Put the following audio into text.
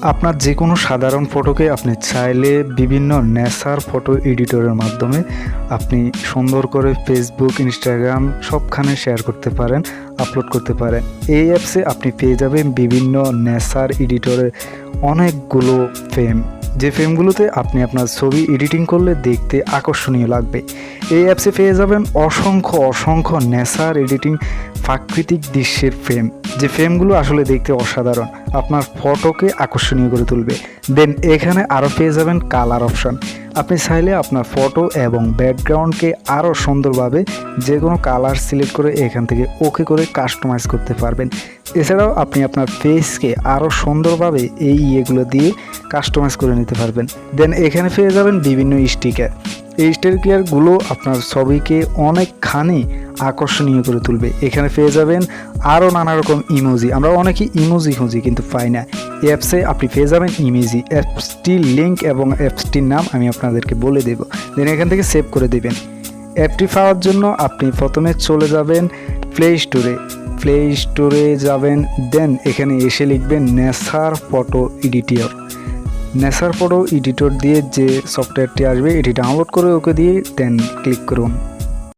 আপনার যে কোনো সাধারণ ফটোকে আপনি চাইলে বিভিন্ন নেচার ফটো এডিটরের মাধ্যমে আপনি সুন্দর করে ফেসবুক, ইনস্টাগ্রাম সবখানে শেয়ার করতে পারেন, আপলোড করতে পারেন। এই অ্যাপসে আপনি পেয়ে যাবেন বিভিন্ন নেচার এডিটরের অনেকগুলো ফ্রেম, যে ফ্রেমগুলোতে আপনি আপনার ছবি এডিটিং করলে দেখতে আকর্ষণীয় লাগবে। এই অ্যাপসে পেয়ে যাবেন অসংখ্য নেচার এডিটিং প্রাকৃতিক দৃশ্যের ফ্রেম, যে ফ্রেমগুলো আসলে দেখতে অসাধারণ, আপনার ফটোকে আকর্ষণীয় করে তুলবে। দেন এখানে আরও পেয়ে যাবেন কালার অপশন। আপনি চাইলে আপনার ফটো এবং ব্যাকগ্রাউন্ডকে আরও সুন্দরভাবে যে কোনো কালার সিলেক্ট করে এখান থেকে ওকে করে কাস্টমাইজ করতে পারবেন। এছাড়াও আপনি আপনার ফেসকে আরও সুন্দরভাবে এই ইয়েগুলো দিয়ে কাস্টমাইজ করে নিতে পারবেন। দেন এখানে পেয়ে যাবেন বিভিন্ন স্টিকার। এই স্টিকারগুলো আপনার ছবিকে অনেকখানি আকর্ষণীয় করে তুলবে। এখানে পেয়ে যাবেন আরও নানা রকম ইমোজি। আমরা অনেকেই ইমোজি খুঁজি কিন্তু পাই না। এই অ্যাপসে আপনি পেয়ে যাবেন ইমোজি। অ্যাপসটির লিঙ্ক এবং অ্যাপসটির নাম আমি আপনাদেরকে বলে দেব, দেন এখান থেকে সেভ করে দেবেন। অ্যাপটি পাওয়ার জন্য আপনি প্রথমে চলে যাবেন প্লে স্টোরে যাবেন, দেন এখানে এসে লিখবেন nature photo editor. Nature photo editor দিয়ে যে সফটওয়্যারটি আসবে এটি ডাউনলোড করে ওকে দিয়ে দেন ক্লিক করুন।